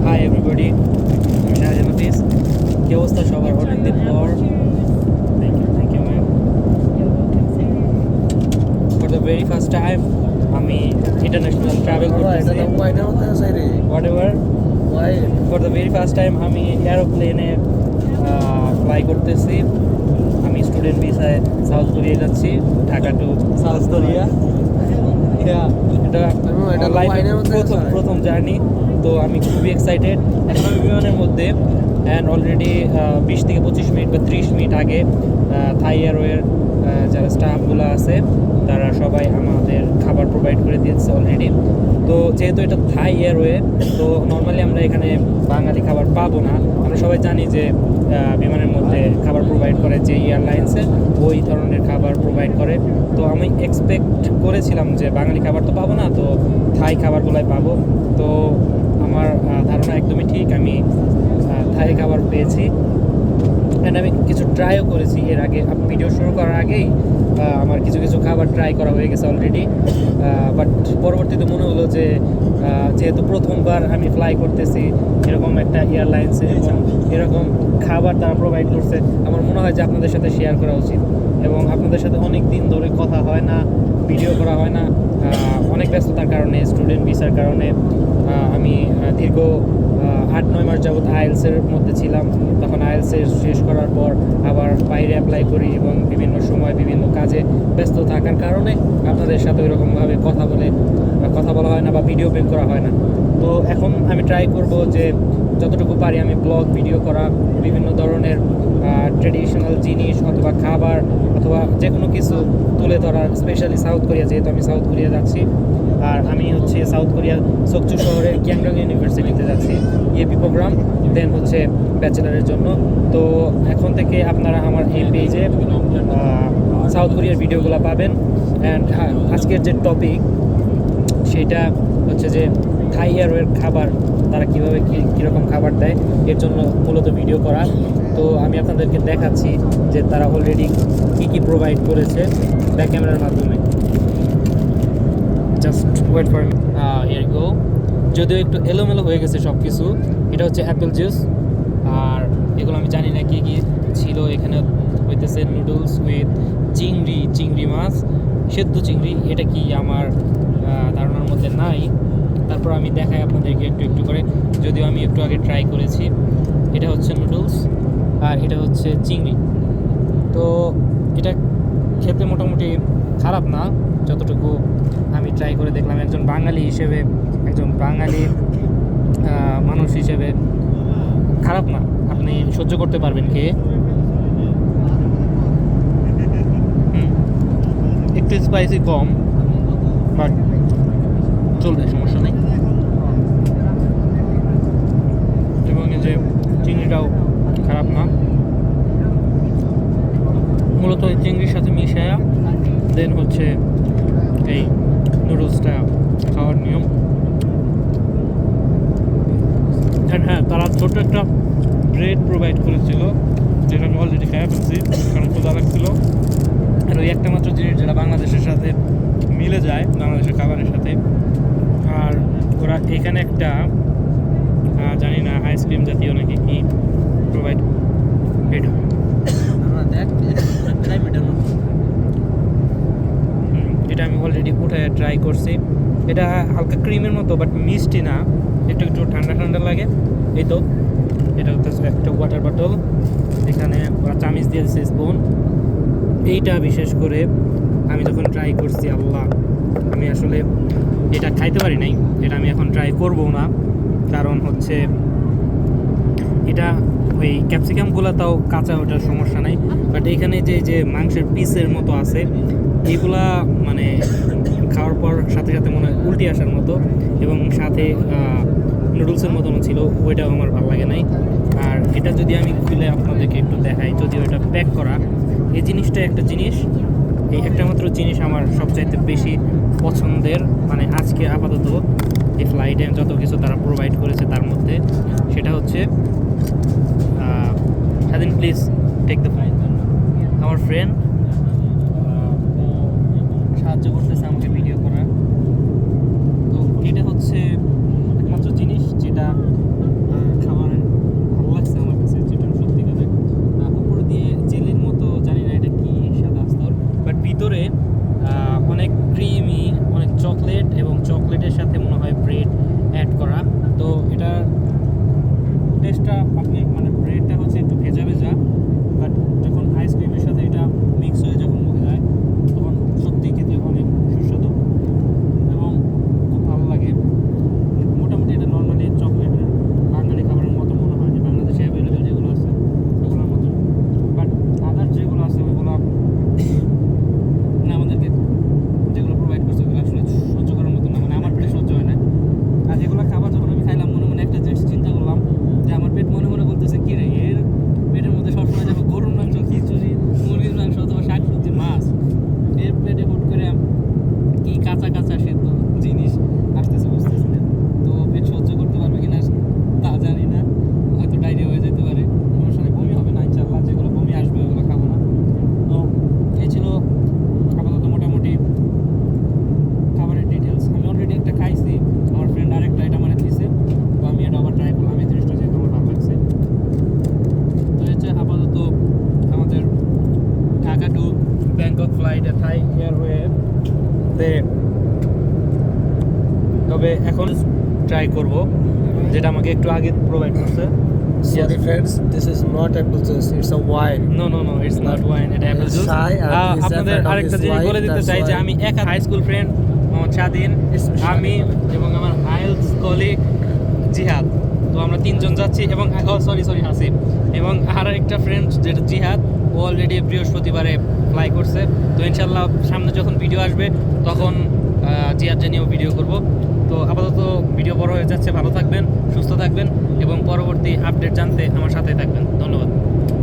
Hi everybody, আমি শাহজাহান হাফিজ। কী অবস্থা সবার? অনেকদিন পর। Thank you ma'am. For the very first time আমি ইন্টারন্যাশনাল ট্রাভেল করতেছি। Whatever, for the very first time আমি এরোপ্লেনে ফ্লাই করতেছি। আমি স্টুডেন্ট ভিসায় সাউথ কোরিয়া যাচ্ছি, ঢাকা টু সাউথ কোরিয়া। এটা লাইফের প্রথম জার্নি, তো আমি খুবই এক্সাইটেড। এখন আমি বিমানের মধ্যে, অ্যান্ড অলরেডি 20 থেকে 25 মিনিট বা 30 মিনিট আগে থাই এয়ারওয়ের যারা স্টাফগুলো আছে তারা সবাই আমাদের খাবার প্রোভাইড করে দিয়েছে অলরেডি। তো যেহেতু এটা থাই এয়ারওয়ে, তো নর্মালি আমরা এখানে বাঙালি খাবার পাবো না। আমরা সবাই জানি যে বিমানের মধ্যে খাবার প্রোভাইড করে যে এয়ারলাইন্সে, ওই ধরনের খাবার প্রোভাইড করে। তো আমি এক্সপেক্ট করেছিলাম যে বাঙালি খাবার তো পাবো না, তো থাই খাবারগুলোই পাবো। তো আমার ধারণা একদমই ঠিক, আমি থাই খাবার পেয়েছি। অ্যান্ড আমি কিছু ট্রাইও করেছি এর আগে। ভিডিও শুরু করার আগেই আমার কিছু খাবার ট্রাই করা হয়ে গেছে অলরেডি। বাট পরবর্তীতে মনে হলো যে যেহেতু প্রথমবার আমি ফ্লাই করতেছি এরকম একটা এয়ারলাইন্সে এবং এরকম খাবার তারা প্রোভাইড করছে, আমার মনে হয় যে আপনাদের সাথে শেয়ার করা উচিত। এবং আপনাদের সাথে অনেক দিন ধরে কথা হয় না, ভিডিও করা হয় না, অনেক ব্যস্ততার কারণে, স্টুডেন্ট ভিসার কারণে। আমি দীর্ঘ 8-9 মাস যাবৎ আইএলসের মধ্যে ছিলাম। তখন আইএলসের শেষ করার পর আবার বাইরে অ্যাপ্লাই করি এবং বিভিন্ন সময় বিভিন্ন কাজে ব্যস্ত থাকার কারণে আপনাদের সাথে ওইরকমভাবে কথা বলা হয় না বা ভিডিও মেক করা হয় না। তো এখন আমি ট্রাই করব যে যতটুকু পারি আমি ব্লগ ভিডিও করা, বিভিন্ন ধরনের ট্রেডিশনাল জিনিস অথবা খাবার অথবা যে কোনো কিছু তুলে ধরার, স্পেশালি সাউথ কোরিয়া, যেহেতু আমি সাউথ কোরিয়া যাচ্ছি। আর আমি হচ্ছে সাউথ কোরিয়ার সোকচু শহরের গ্যাংডং ইউনিভার্সিটিতে যাচ্ছি ইএপি প্রোগ্রাম, দেন হচ্ছে ব্যাচেলারের জন্য। তো এখন থেকে আপনারা আমার এই পেজে সাউথ কোরিয়ার ভিডিওগুলো পাবেন। অ্যান্ড আজকের যে টপিক সেটা হচ্ছে যে থাই এয়ারওয়ের খাবার, তারা কীভাবে কীরকম খাবার দেয়, এর জন্য মূলত ভিডিও করা। তো আমি আপনাদেরকে দেখাচ্ছি যে তারা অলরেডি কী প্রোভাইড করেছে ব্যাক ক্যামেরার মাধ্যমে। Just wait for me, here go. যদিও একটু এলোমেলো হয়ে গেছে সব কিছু। এটা হচ্ছে অ্যাপেল জুস, আর এগুলো আমি জানি না কী ছিল। এখানে হইতেছে নুডলস উইথ চিংড়ি মাছ, সেদ্ধ চিংড়ি। এটা কি আমার ধারণার মধ্যে নাই। তারপর আমি দেখাই আপনাদেরকে একটু করে, যদিও আমি একটু আগে ট্রাই করেছি। এটা হচ্ছে নুডলস আর এটা হচ্ছে চিংড়ি। তো এটা খেতে মোটামুটি খারাপ না, যতটুকু আমি ট্রাই করে দেখলাম। একজন বাঙালি হিসেবে, একজন বাঙালি মানুষ হিসেবে খারাপ না, আপনি সহ্য করতে পারবেন খেয়ে। একটু স্পাইসি কম, বাট চলবে, সমস্যা নেই। এবং এই যে চিংড়িটাও খারাপ না। মূলত এই চিংড়ির সাথে মিশায়া দেন হচ্ছে এই নুডলসটা খাওয়ার নিয়ম। হ্যাঁ, তারা ছোট্ট একটা ব্রেড প্রোভাইড করেছিল, যেটা আমি অলরেডি খেয়ে ফেলছি কারণ ক্ষুধা লাগছিল। আর ওই একটা মাত্র জিনিস যেটা বাংলাদেশের সাথে মিলে যায়, বাংলাদেশের খাবারের সাথে। আর ওরা এখানে একটা জানি না আইসক্রিম জাতীয় নাকি কি প্রোভাইড, এটা আমি অলরেডি উঠে ট্রাই করছি। এটা হালকা ক্রিমের মতো, বাট মিষ্টি না, একটু ঠান্ডা লাগে। এই তো এটা হচ্ছে একটা ওয়াটার বটল, এখানে ওরা চামিচ দিয়ে দিচ্ছে, স্পুন। এইটা বিশেষ করে আমি যখন ট্রাই করছি, আল্লাহ, আমি আসলে এটা খাইতে পারি নাই। এটা আমি এখন ট্রাই করবো না, কারণ হচ্ছে এটা ওই ক্যাপসিকামগুলো তাও কাঁচা, ওটার সমস্যা নাই। বাট এখানে যে মাংসের পিসের মতো আছে, এইগুলা মানে খাওয়ার পর সাথে মনে হয় উল্টি আসার মতো, এবং সাথে নুডলসের মতনও ছিল, ওইটাও আমার ভালো লাগে নাই। আর এটা যদি আমি খুলে আপনাদেরকে একটু দেখাই, যদি ওইটা প্যাক করা, এই জিনিসটা একটা জিনিস, এই একটা মাত্র জিনিস আমার সবচাইতে বেশি পছন্দের, মানে আজকে আপাতত এই ফ্লাইটে যত কিছু তারা প্রোভাইড করেছে তার মধ্যে, সেটা হচ্ছে স্বাধীন, প্লিজ টেক দ্য ফ্লাইট। আমার ফ্রেন্ড সাহায্য করতেছে আমাকে ভিডিও করার। তো এটা হচ্ছে একমাত্র জিনিস যেটা ট্রাই করব, যেটা আমাকে একটু আগে প্রোভাইড করছে। Sorry friends, this is not apple juice, it's a wine. No no no, it's not wine, এটা apple juice. Shy and he's a আপনাদের friend of আরেকটা his জিনিস wife, বলে দিতে that's চাই যে why- আমি এক হাই স্কুল ফ্রেন্ড মোহাম্মদ স্বাধীন, আমি এবং আমার আইএলস কলিগ জিহাদ, তো আমরা তিনজন যাচ্ছি এবং সরি হাসিব, এবং আর একটা ফ্রেন্ড যেটা জিহাদ, ও অলরেডি বৃহস্পতিবারে ফ্লাই করছে। তো ইনশাল্লাহ সামনে যখন ভিডিও আসবে তখন জিহাদ জানিয়েও ভিডিও করব। তো আপাতত ভিডিও বড় হয়ে যাচ্ছে, ভালো থাকবেন, সুস্থ থাকবেন এবং পরবর্তী আপডেট জানতে আমার সাথে থাকবেন। ধন্যবাদ।